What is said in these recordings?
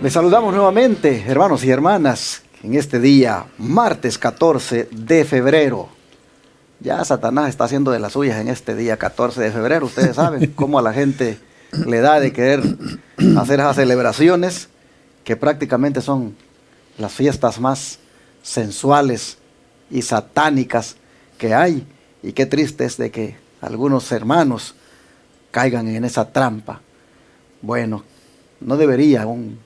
Les saludamos nuevamente, hermanos y hermanas, en este día, martes 14 de febrero. Ya Satanás está haciendo de las suyas en este día 14 de febrero. Ustedes saben cómo a la gente le da de querer hacer esas celebraciones que prácticamente son las fiestas más sensuales y satánicas que hay. Y qué triste es de que algunos hermanos caigan en esa trampa. Bueno, no debería un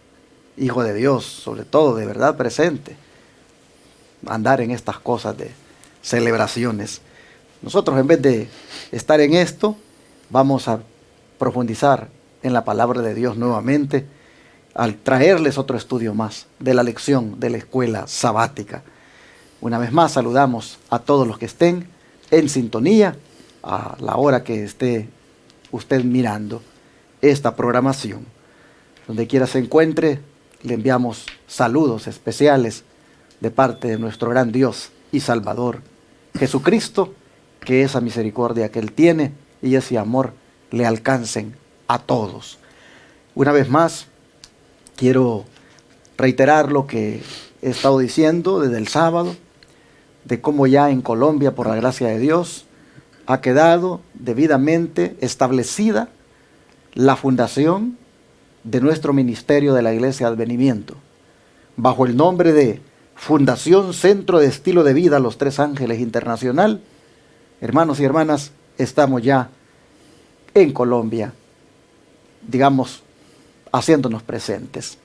hijo de Dios, sobre todo de verdad presente, andar en estas cosas de celebraciones. Nosotros, en vez de estar en esto, vamos a profundizar en la palabra de Dios nuevamente, al traerles otro estudio más de la lección de la escuela sabática. Una vez más saludamos a todos los que estén en sintonía a la hora que esté usted mirando esta programación. Donde quiera se encuentre, le enviamos saludos especiales de parte de nuestro gran Dios y Salvador, Jesucristo, que esa misericordia que Él tiene y ese amor le alcancen a todos. Una vez más, quiero reiterar lo que he estado diciendo desde el sábado, de cómo ya en Colombia, por la gracia de Dios, ha quedado debidamente establecida la fundación de nuestro ministerio de la Iglesia de Advenimiento, bajo el nombre de Fundación Centro de Estilo de Vida Los Tres Ángeles Internacional. Hermanos y hermanas, estamos ya en Colombia, digamos, haciéndonos presentes.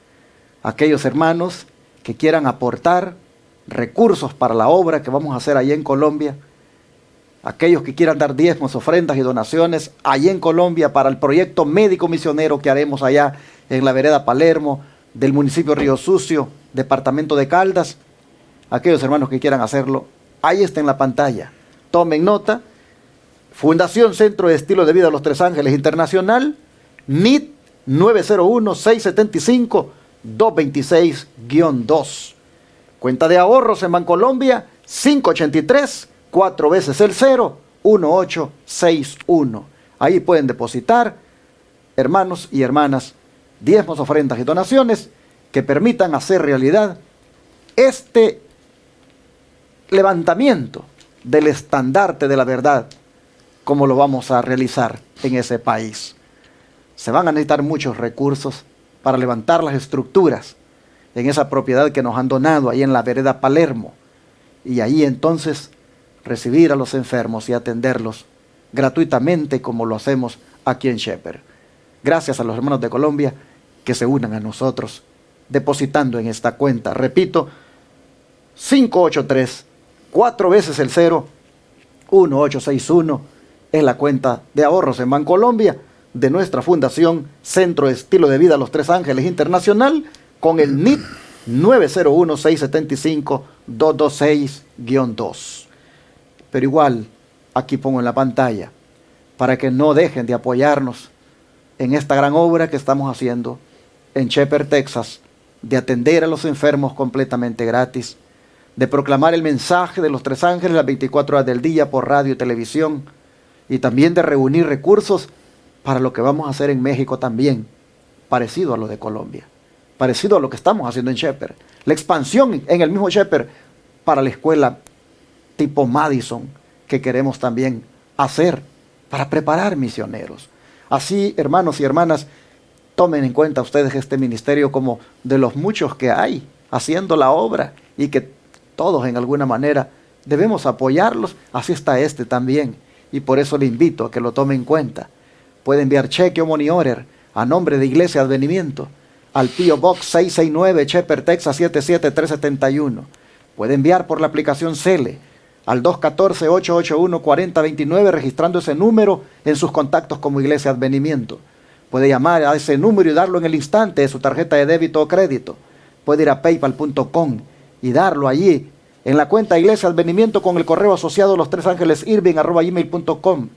Aquellos hermanos que quieran aportar recursos para la obra que vamos a hacer allí en Colombia, aquellos que quieran dar diezmos, ofrendas y donaciones allí en Colombia para el proyecto médico misionero que haremos allá en la vereda Palermo del municipio Río Sucio, departamento de Caldas. Aquellos hermanos que quieran hacerlo, ahí está en la pantalla. Tomen nota. Fundación Centro de Estilo de Vida Los Tres Ángeles Internacional, NIT 901-675-226-2. Cuenta de ahorros en Bancolombia 583 4 veces el 0, 1861. Ahí pueden depositar, hermanos y hermanas, diezmos, ofrendas y donaciones que permitan hacer realidad este levantamiento del estandarte de la verdad, como lo vamos a realizar en ese país. Se van a necesitar muchos recursos para levantar las estructuras en esa propiedad que nos han donado ahí en la vereda Palermo, y ahí entonces recibir a los enfermos y atenderlos gratuitamente como lo hacemos aquí en Shepherd. Gracias a los hermanos de Colombia que se unan a nosotros depositando en esta cuenta. Repito, 583, 4 veces el 0, 1861 es la cuenta de ahorros en Bancolombia de nuestra Fundación Centro de Estilo de Vida Los Tres Ángeles Internacional, con el NIT 901-675-226-2. Pero igual, aquí pongo en la pantalla, para que no dejen de apoyarnos en esta gran obra que estamos haciendo en Shepherd, Texas, de atender a los enfermos completamente gratis, de proclamar el mensaje de los Tres Ángeles las 24 horas del día por radio y televisión, y también de reunir recursos para lo que vamos a hacer en México también, parecido a lo de Colombia, parecido a lo que estamos haciendo en Shepherd. La expansión en el mismo Shepherd para la escuela tipo Madison, que queremos también hacer para preparar misioneros. Así, hermanos y hermanas, tomen en cuenta ustedes este ministerio como de los muchos que hay haciendo la obra, y que todos en alguna manera debemos apoyarlos. Así está este también, y por eso le invito a que lo tome en cuenta. Puede enviar cheque o money order a nombre de Iglesia Advenimiento al P.O. Box 669, Shepherd, Texas 77371. Puede enviar por la aplicación Cele al 214-881-4029, registrando ese número en sus contactos como Iglesia Advenimiento. Puede llamar a ese número y darlo en el instante de su tarjeta de débito o crédito. Puede ir a paypal.com y darlo allí en la cuenta Iglesia Advenimiento con el correo asociado lostresangelesirving@gmail.com.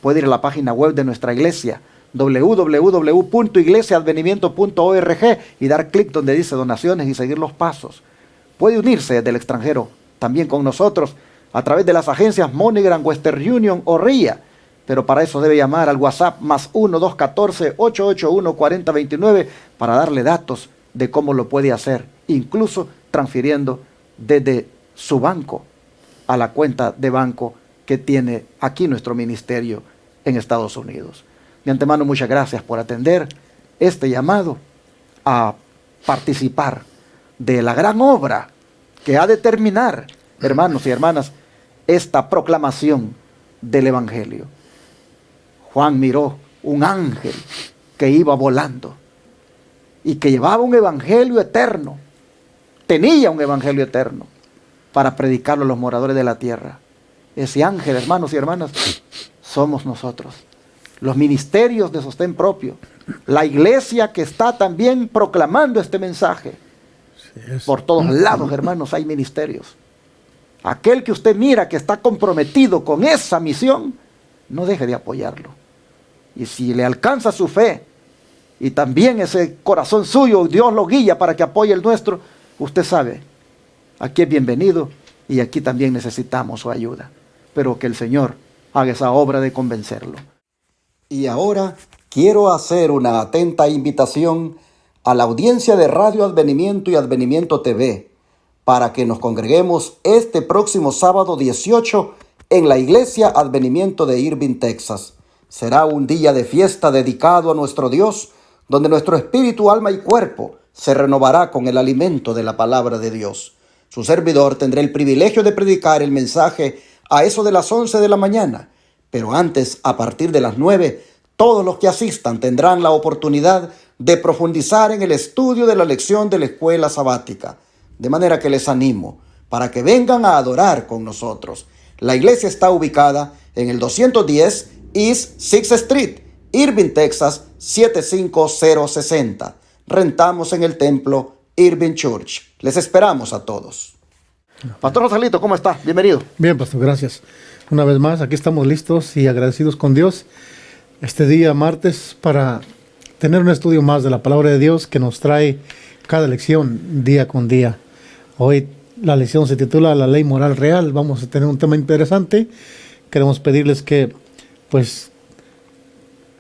Puede ir a la página web de nuestra iglesia, www.iglesiaadvenimiento.org, y dar clic donde dice donaciones y seguir los pasos. Puede unirse desde el extranjero también con nosotros a través de las agencias MoneyGram, Western Union o RIA, pero para eso debe llamar al WhatsApp +1 214 881 4029 para darle datos de cómo lo puede hacer, incluso transfiriendo desde su banco a la cuenta de banco que tiene aquí nuestro ministerio en Estados Unidos. De antemano, muchas gracias por atender este llamado a participar de la gran obra que ha de terminar, hermanos y hermanas, esta proclamación del Evangelio. Juan miró un ángel que iba volando y que llevaba un evangelio eterno, tenía un evangelio eterno para predicarlo a los moradores de la tierra. Ese ángel, hermanos y hermanas, somos nosotros, los ministerios de sostén propio, la iglesia que está también proclamando este mensaje. Por todos lados, hermanos, hay ministerios. Aquel que usted mira que está comprometido con esa misión, no deje de apoyarlo. Y si le alcanza su fe y también ese corazón suyo, Dios lo guía para que apoye el nuestro, usted sabe, aquí es bienvenido y aquí también necesitamos su ayuda. Pero que el Señor haga esa obra de convencerlo. Y ahora quiero hacer una atenta invitación a la audiencia de Radio Advenimiento y Advenimiento TV para que nos congreguemos este próximo sábado 18 en la Iglesia Advenimiento de Irving, Texas. Será un día de fiesta dedicado a nuestro Dios, donde nuestro espíritu, alma y cuerpo se renovará con el alimento de la palabra de Dios. Su servidor tendrá el privilegio de predicar el mensaje a eso de las 11 de la mañana, pero antes, a partir de las 9, todos los que asistan tendrán la oportunidad de profundizar en el estudio de la lección de la escuela sabática. De manera que les animo para que vengan a adorar con nosotros. La iglesia está ubicada en el 210 East 6th Street, Irving, Texas, 75060. Rentamos en el templo Irving Church. Les esperamos a todos. Pastor Rosalito, ¿cómo está? Bienvenido. Bien, pastor, gracias. Una vez más, aquí estamos listos y agradecidos con Dios este día martes para tener un estudio más de la palabra de Dios que nos trae cada lección día con día. Hoy la lección se titula La Ley Moral Real. Vamos a tener un tema interesante. Queremos pedirles que pues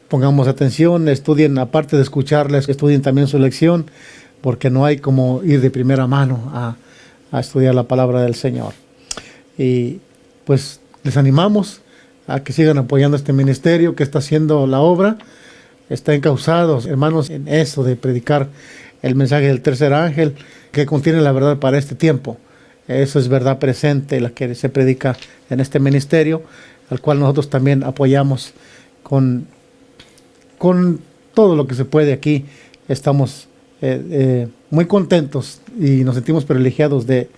pongamos atención, estudien, aparte de escucharles, estudien también su lección, porque no hay como ir de primera mano a estudiar la palabra del Señor. Y pues les animamos a que sigan apoyando este ministerio que está haciendo la obra. Están encausados, hermanos, en eso de predicar el mensaje del tercer ángel que contiene la verdad para este tiempo. Eso es verdad presente, la que se predica en este ministerio, al cual nosotros también apoyamos con todo lo que se puede aquí. Estamos muy contentos y nos sentimos privilegiados de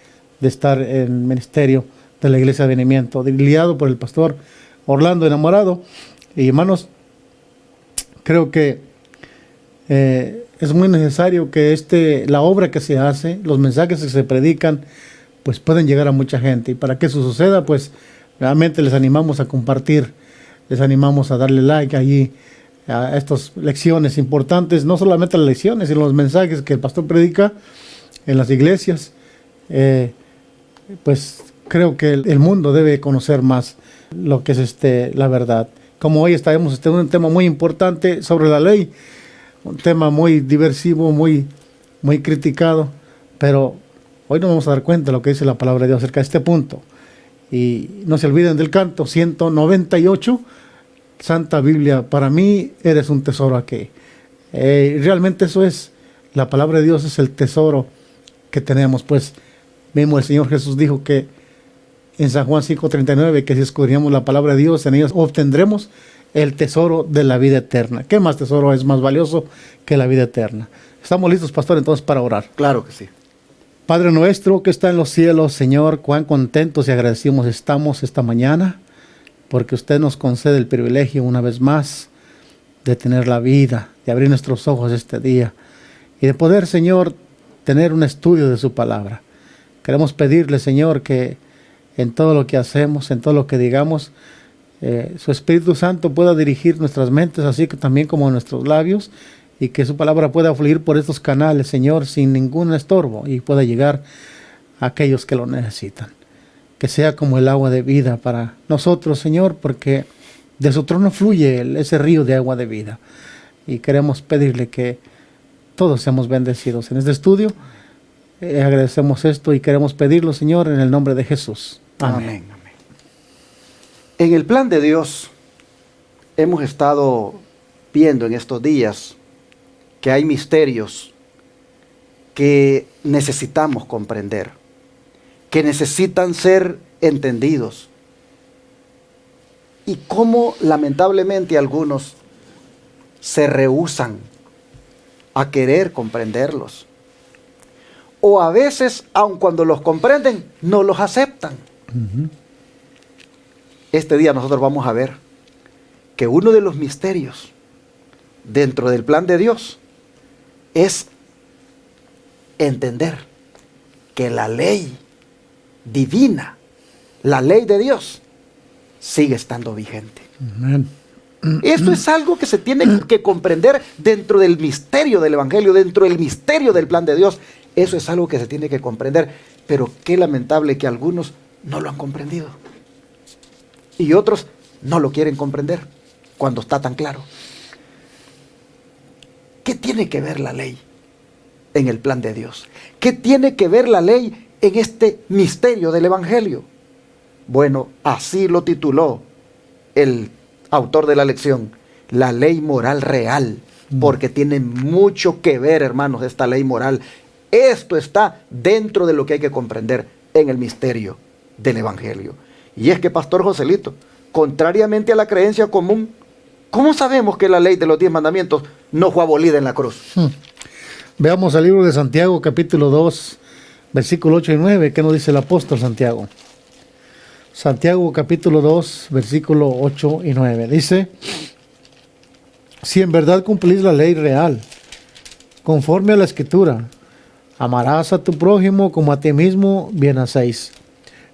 estar en el ministerio de la Iglesia de Advenimiento, liderado por el pastor Orlando Enamorado. Y hermanos, creo que es muy necesario que la obra que se hace, los mensajes que se predican, pues pueden llegar a mucha gente. Y para que eso suceda, pues realmente les animamos a compartir, les animamos a darle like allí a estas lecciones importantes, no solamente las lecciones, sino los mensajes que el pastor predica en las iglesias. Pues creo que el mundo debe conocer más lo que es la verdad. Como hoy estaremos en un tema muy importante sobre la ley, un tema muy diversivo, muy criticado, pero hoy nos vamos a dar cuenta de lo que dice la palabra de Dios acerca de este punto. Y no se olviden del canto 198, Santa Biblia, para mí eres un tesoro aquí. Realmente eso es, la palabra de Dios es el tesoro que tenemos. Pues mismo el Señor Jesús dijo que en San Juan 5:39, que si escudriñamos la palabra de Dios, en ellas obtendremos el tesoro de la vida eterna. ¿Qué más tesoro es más valioso que la vida eterna? ¿Estamos listos, pastor, entonces para orar? Claro que sí. Padre nuestro que está en los cielos, Señor, cuán contentos y agradecidos estamos esta mañana, porque usted nos concede el privilegio una vez más de tener la vida, de abrir nuestros ojos este día y de poder, Señor, tener un estudio de su palabra. Queremos pedirle, Señor, que en todo lo que hacemos, en todo lo que digamos, su Espíritu Santo pueda dirigir nuestras mentes, así que también como nuestros labios, y que su palabra pueda fluir por estos canales, Señor, sin ningún estorbo, y pueda llegar a aquellos que lo necesitan. Que sea como el agua de vida para nosotros, Señor, porque de su trono fluye ese río de agua de vida. Y queremos pedirle que todos seamos bendecidos. En este estudio agradecemos esto y queremos pedirlo, Señor, en el nombre de Jesús. Amén. Amén. En el plan de Dios hemos estado viendo en estos días que hay misterios que necesitamos comprender, que necesitan ser entendidos, y cómo lamentablemente algunos se rehúsan a querer comprenderlos, o a veces, aun cuando los comprenden, no los aceptan. Este día nosotros vamos a ver que uno de los misterios dentro del plan de Dios es entender que la ley divina, la ley de Dios, sigue estando vigente. Amén. Esto es algo que se tiene que comprender dentro del misterio del Evangelio, dentro del misterio del plan de Dios. Eso es algo que se tiene que comprender, pero qué lamentable que algunos no lo han comprendido y otros no lo quieren comprender cuando está tan claro. ¿Qué tiene que ver la ley en el plan de Dios? ¿Qué tiene que ver la ley en este misterio del Evangelio? Bueno, así lo tituló el autor de la lección, la ley moral real, porque tiene mucho que ver, hermanos, esta ley moral. Esto está dentro de lo que hay que comprender en el misterio del Evangelio. Y es que, Pastor Joselito, contrariamente a la creencia común, ¿cómo sabemos que la ley de los 10 mandamientos no fue abolida en la cruz? Veamos el libro de Santiago, capítulo 2, versículo 8 y 9. ¿Qué nos dice el apóstol Santiago? Santiago, capítulo 2, versículo 8 y 9. Dice: si en verdad cumplís la ley real, conforme a la Escritura, amarás a tu prójimo como a ti mismo, bien hacéis.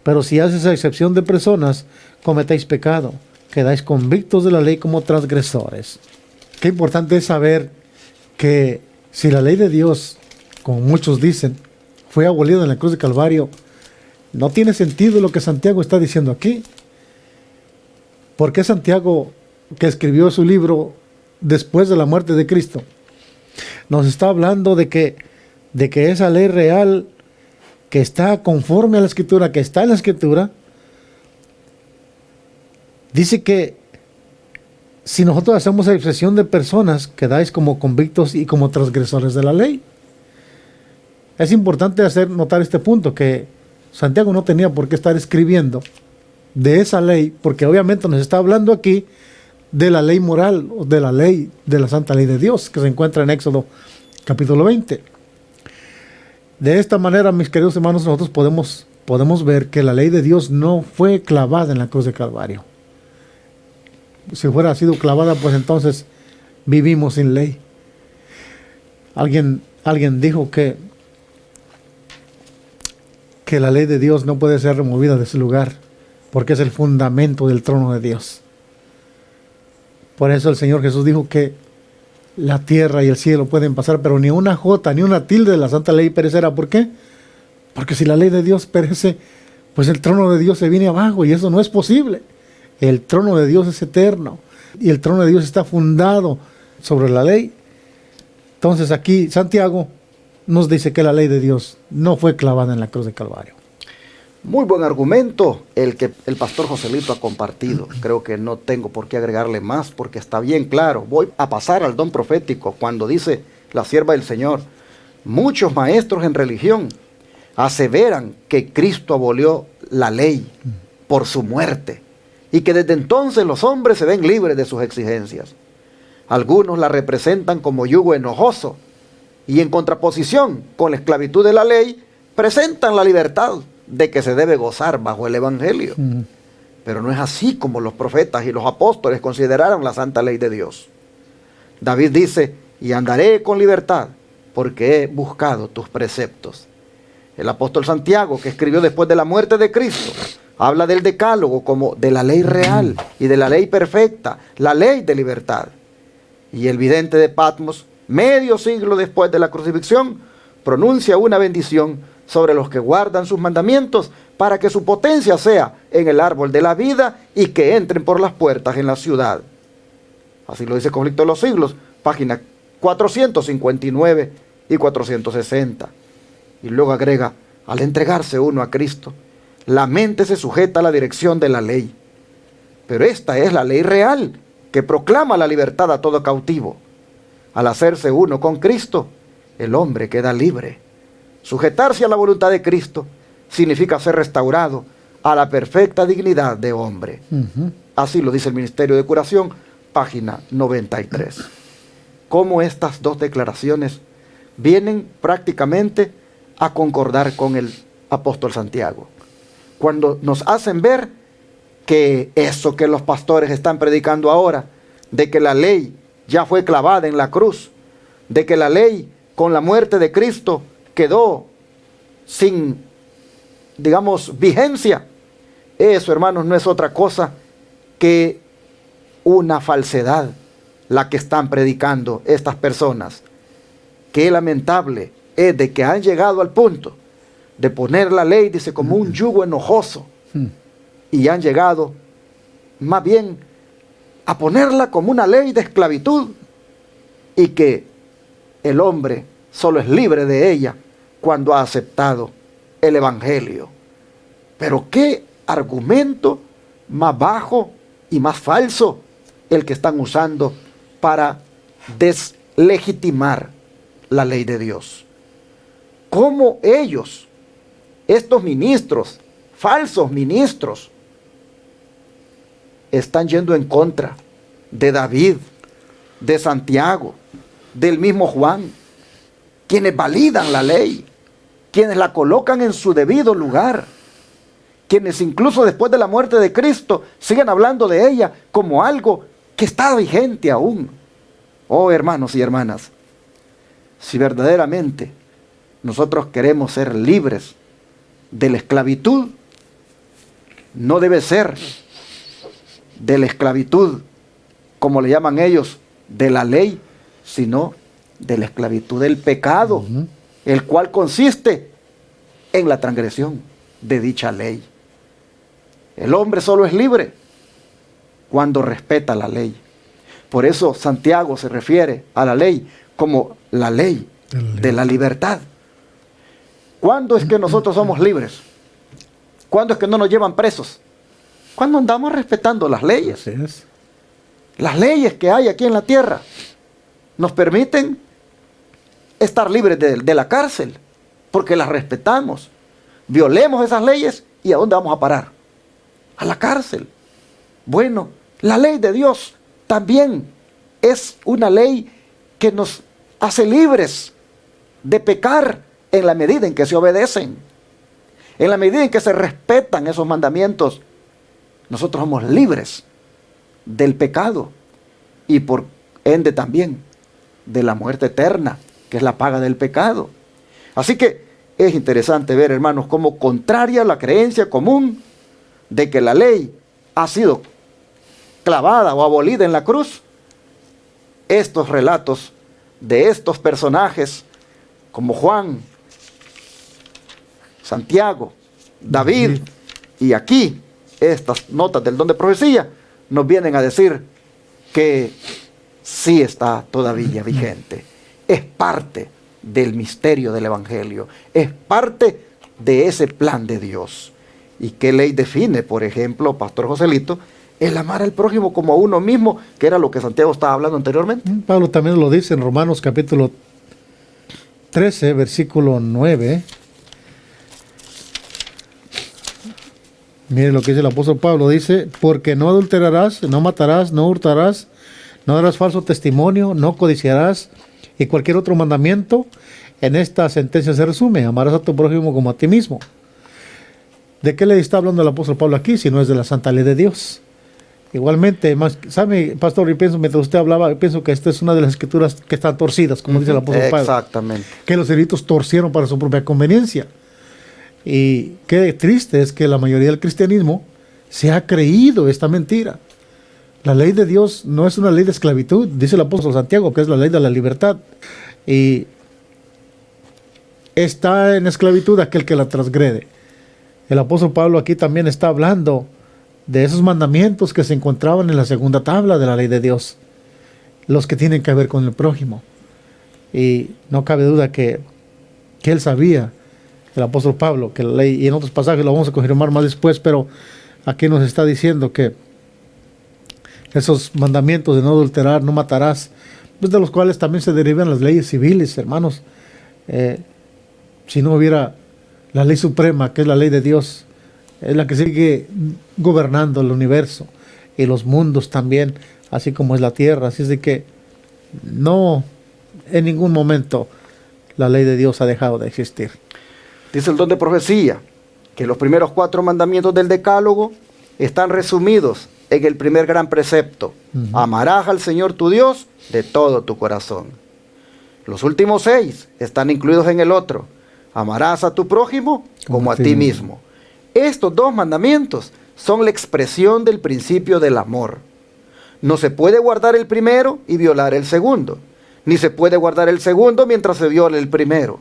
Pero si haces a excepción de personas, cometéis pecado, quedáis convictos de la ley como transgresores. Qué importante es saber que si la ley de Dios, como muchos dicen, fue abolida en la cruz de Calvario, no tiene sentido lo que Santiago está diciendo aquí. ¿Por qué Santiago, que escribió su libro después de la muerte de Cristo, nos está hablando de que esa ley real, que está conforme a la Escritura, que está en la Escritura, dice que si nosotros hacemos excepción de personas, quedáis como convictos y como transgresores de la ley? Es importante hacer notar este punto, que Santiago no tenía por qué estar escribiendo de esa ley, porque obviamente nos está hablando aquí de la ley moral, o de la ley, de la santa ley de Dios, que se encuentra en Éxodo capítulo 20. De esta manera, mis queridos hermanos, nosotros podemos ver que la ley de Dios no fue clavada en la cruz de Calvario. Si fuera sido clavada, pues entonces vivimos sin ley. Alguien dijo que la ley de Dios no puede ser removida de su lugar, porque es el fundamento del trono de Dios. Por eso el Señor Jesús dijo que la tierra y el cielo pueden pasar, pero ni una jota, ni una tilde de la santa ley perecerá. ¿Por qué? Porque si la ley de Dios perece, pues el trono de Dios se viene abajo, y eso no es posible. El trono de Dios es eterno, y el trono de Dios está fundado sobre la ley. Entonces aquí Santiago nos dice que la ley de Dios no fue clavada en la cruz de Calvario. Muy buen argumento el que el pastor Joselito ha compartido. Creo que no tengo por qué agregarle más, porque está bien claro. Voy a pasar al don profético cuando dice la sierva del Señor: muchos maestros en religión aseveran que Cristo abolió la ley por su muerte, y que desde entonces los hombres se ven libres de sus exigencias. Algunos la representan como yugo enojoso, y en contraposición con la esclavitud de la ley, presentan la libertad de que se debe gozar bajo el Evangelio. Pero no es así como los profetas y los apóstoles consideraron la santa ley de Dios. David dice: y andaré con libertad, porque he buscado tus preceptos. El apóstol Santiago, que escribió después de la muerte de Cristo, habla del decálogo como de la ley real y de la ley perfecta, la ley de libertad. Y el vidente de Patmos, medio siglo después de la crucifixión, pronuncia una bendición sobre los que guardan sus mandamientos, para que su potencia sea en el árbol de la vida y que entren por las puertas en la ciudad. Así lo dice Conflicto de los Siglos, página 459 y 460. Y luego agrega, al entregarse uno a Cristo, la mente se sujeta a la dirección de la ley. Pero esta es la ley real, que proclama la libertad a todo cautivo. Al hacerse uno con Cristo, el hombre queda libre. Sujetarse a la voluntad de Cristo significa ser restaurado a la perfecta dignidad de hombre. Así lo dice el Ministerio de Curación, página 93. Cómo estas dos declaraciones vienen prácticamente a concordar con el apóstol Santiago, cuando nos hacen ver que eso que los pastores están predicando ahora, de que la ley ya fue clavada en la cruz, de que la ley con la muerte de Cristo quedó sin, digamos, vigencia. Eso, hermanos, no es otra cosa que una falsedad la que están predicando estas personas. Qué lamentable es de que han llegado al punto de poner la ley, dice, como un yugo enojoso, y han llegado más bien a ponerla como una ley de esclavitud, y que el hombre solo es libre de ella cuando ha aceptado el Evangelio. Pero qué argumento más bajo y más falso el que están usando para deslegitimar la ley de Dios. ¿Cómo ellos, estos ministros, falsos ministros, están yendo en contra de David, de Santiago, del mismo Juan, quienes validan la ley, quienes la colocan en su debido lugar, quienes incluso después de la muerte de Cristo siguen hablando de ella como algo que está vigente aún? Oh, hermanos y hermanas, si verdaderamente nosotros queremos ser libres de la esclavitud, no debe ser de la esclavitud, como le llaman ellos, de la ley, sino de la esclavitud del pecado, el cual consiste en la transgresión de dicha ley. El hombre solo es libre cuando respeta la ley. Por eso Santiago se refiere a la ley como la ley de la libertad. ¿Cuándo es que nosotros somos libres? ¿Cuándo es que no nos llevan presos? Cuando andamos respetando las leyes. Así es. Las leyes que hay aquí en la tierra nos permiten estar libres de la cárcel, porque las respetamos. Violemos esas leyes y ¿a dónde vamos a parar? A la cárcel. Bueno, la ley de Dios también es una ley que nos hace libres de pecar en la medida en que se obedecen, en la medida en que se respetan esos mandamientos. Nosotros somos libres del pecado y por ende también de la muerte eterna, que es la paga del pecado. Así que es interesante ver, hermanos, cómo contraria a la creencia común de que la ley ha sido clavada o abolida en la cruz, estos relatos de estos personajes como Juan, Santiago, David, y aquí estas notas del don de profecía nos vienen a decir que sí está todavía vigente. Es parte del misterio del Evangelio, es parte de ese plan de Dios. ¿Y qué ley define, por ejemplo, Pastor Joselito, el amar al prójimo como a uno mismo, que era lo que Santiago estaba hablando anteriormente? Pablo también lo dice en Romanos capítulo 13, versículo 9. Mire lo que dice el apóstol Pablo, dice, porque no adulterarás, no matarás, no hurtarás, no darás falso testimonio, no codiciarás, y cualquier otro mandamiento. En esta sentencia se resume, amarás a tu prójimo como a ti mismo. ¿De qué le está hablando el apóstol Pablo aquí, si no es de la santa ley de Dios? Igualmente, ¿sabe, pastor? Yo pienso, mientras usted hablaba, yo pienso que esta es una de las escrituras que están torcidas, como dice el apóstol Pablo. Exactamente. Que los escritos torcieron para su propia conveniencia. Y qué triste es que la mayoría del cristianismo se ha creído esta mentira. La ley de Dios no es una ley de esclavitud, dice el apóstol Santiago, que es la ley de la libertad. Y está en esclavitud aquel que la transgrede. El apóstol Pablo aquí también está hablando de esos mandamientos que se encontraban en la segunda tabla de la ley de Dios, los que tienen que ver con el prójimo. Y no cabe duda que él sabía, el apóstol Pablo, que la ley, y en otros pasajes lo vamos a confirmar más después, pero aquí nos está diciendo que esos mandamientos de no adulterar, no matarás, pues de los cuales también se derivan las leyes civiles, hermanos. Si no hubiera la ley suprema, que es la ley de Dios, es la que sigue gobernando el universo y los mundos también, así como es la tierra. Así es de que no, en ningún momento la ley de Dios ha dejado de existir. Dice el don de profecía que los primeros 4 mandamientos del Decálogo están resumidos en el primer gran precepto: amarás al Señor tu Dios de todo tu corazón. Los últimos 6 están incluidos en el otro: amarás a tu prójimo como a ti mismo. Estos 2 mandamientos son la expresión del principio del amor. No se puede guardar el primero y violar el segundo, ni se puede guardar el segundo mientras se viola el primero.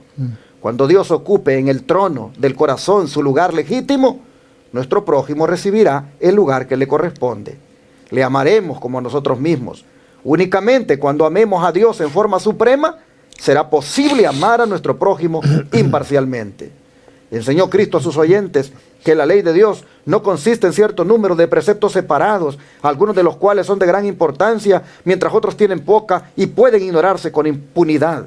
Cuando Dios ocupe en el trono del corazón su lugar legítimo, nuestro prójimo recibirá el lugar que le corresponde. Le amaremos como a nosotros mismos. Únicamente cuando amemos a Dios en forma suprema, será posible amar a nuestro prójimo imparcialmente. Enseñó Cristo a sus oyentes que la ley de Dios no consiste en cierto número de preceptos separados, algunos de los cuales son de gran importancia, mientras otros tienen poca y pueden ignorarse con impunidad.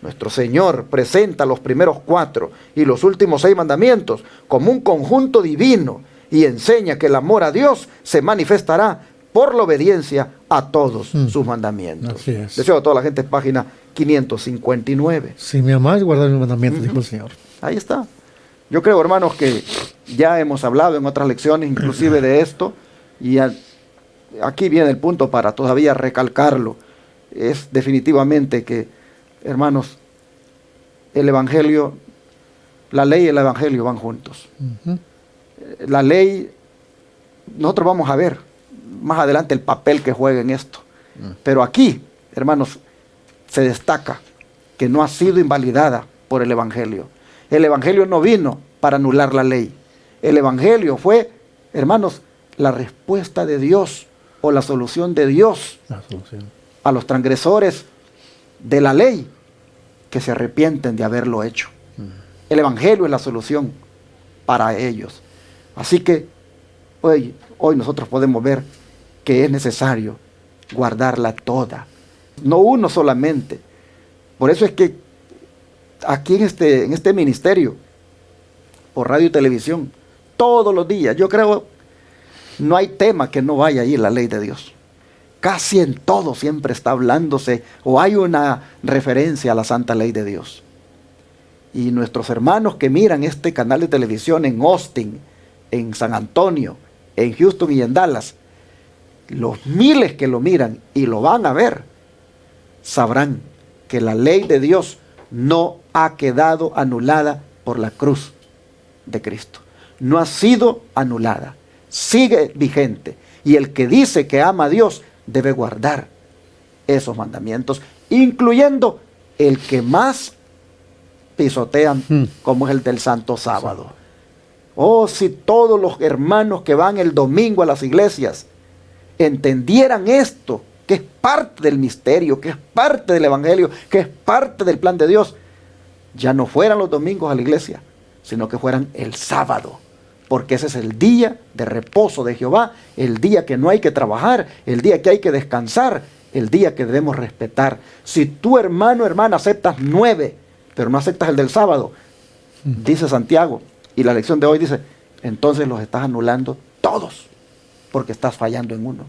Nuestro Señor presenta los primeros 4 y los últimos 6 mandamientos como un conjunto divino y enseña que el amor a Dios se manifestará por la obediencia a todos sus mandamientos. Así es. Deseo a toda la gente, página 559. Si me amáis, guardad mis mandamientos, dijo el Señor. Ahí está. Yo creo, hermanos, que ya hemos hablado en otras lecciones inclusive de esto, y aquí viene el punto para todavía recalcarlo. Es definitivamente que, hermanos, el Evangelio, la ley y el Evangelio van juntos. La ley, nosotros vamos a ver más adelante el papel que juega en esto. Pero aquí, hermanos, se destaca que no ha sido invalidada por el Evangelio. El Evangelio no vino para anular la ley. El Evangelio fue, hermanos, la respuesta de Dios o la solución de Dios a los transgresores de la ley que se arrepienten de haberlo hecho. El Evangelio es la solución para ellos. Así que hoy nosotros podemos ver que es necesario guardarla toda, no uno solamente. Por eso es que aquí en este ministerio, por radio y televisión, todos los días, yo creo, no hay tema que no vaya ahí en la ley de Dios. Casi en todo siempre está hablándose o hay una referencia a la santa ley de Dios. Y nuestros hermanos que miran este canal de televisión en Austin, en San Antonio, en Houston y en Dallas, los miles que lo miran y lo van a ver, sabrán que la ley de Dios no ha quedado anulada por la cruz de Cristo. No ha sido anulada, sigue vigente. Y el que dice que ama a Dios debe guardar esos mandamientos, incluyendo el que más pisotean, como es el del Santo Sábado. Oh, si todos los hermanos que van el domingo a las iglesias entendieran esto, que es parte del misterio, que es parte del Evangelio, que es parte del plan de Dios, ya no fueran los domingos a la iglesia, sino que fueran el sábado, porque ese es el día de reposo de Jehová, el día que no hay que trabajar, el día que hay que descansar, el día que debemos respetar. Si tú, hermano, hermana, aceptas 9, pero no aceptas el del sábado, dice Santiago, y la lección de hoy dice, entonces los estás anulando todos, porque estás fallando en uno.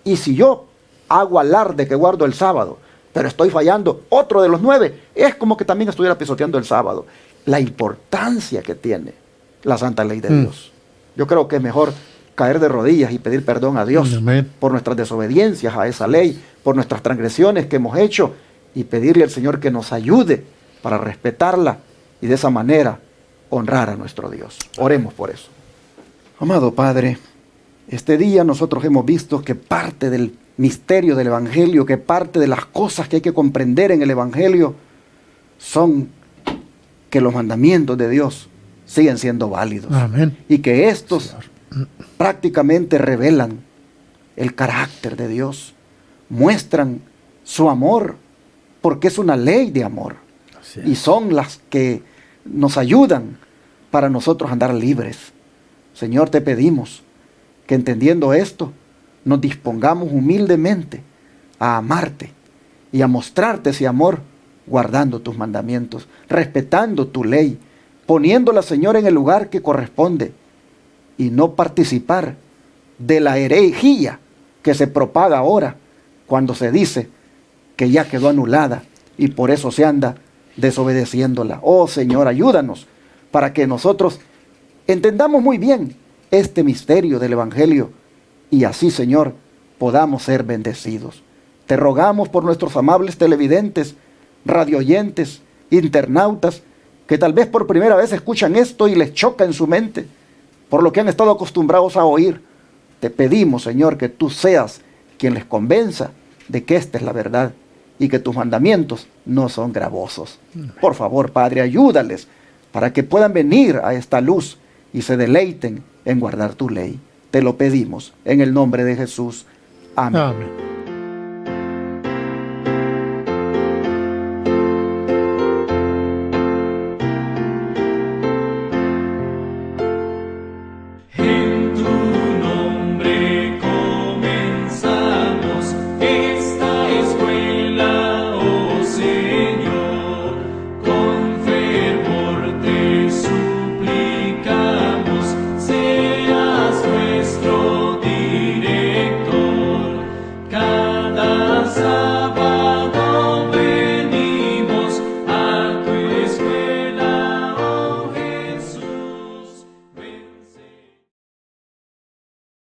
Y si yo hago alarde que guardo el sábado, pero estoy fallando otro de los 9, es como que también estuviera pisoteando el sábado. La importancia que tiene la santa ley de Dios. Yo creo que es mejor caer de rodillas y pedir perdón a Dios por nuestras desobediencias a esa ley, por nuestras transgresiones que hemos hecho, y pedirle al Señor que nos ayude para respetarla y de esa manera honrar a nuestro Dios. Oremos por eso. Amado Padre, este día nosotros hemos visto que parte del misterio del Evangelio, que parte de las cosas que hay que comprender en el Evangelio son que los mandamientos de Dios siguen siendo válidos. Amén. Y que estos prácticamente revelan el carácter de Dios, muestran su amor porque es una ley de amor. Así es. Y son las que nos ayudan para nosotros andar libres. Señor, te pedimos que entendiendo esto, nos dispongamos humildemente a amarte y a mostrarte ese amor, guardando tus mandamientos, respetando tu ley, poniéndola, Señor, en el lugar que corresponde, y no participar de la herejía que se propaga ahora cuando se dice que ya quedó anulada y por eso se anda desobedeciéndola. Oh Señor, ayúdanos para que nosotros entendamos muy bien este misterio del Evangelio y así, Señor, podamos ser bendecidos. Te rogamos por nuestros amables televidentes, radioyentes, internautas, que tal vez por primera vez escuchan esto y les choca en su mente, por lo que han estado acostumbrados a oír. Te pedimos, Señor, que tú seas quien les convenza de que esta es la verdad y que tus mandamientos no son gravosos. Por favor, Padre, ayúdales para que puedan venir a esta luz y se deleiten en guardar tu ley. Te lo pedimos en el nombre de Jesús. Amén. Amén.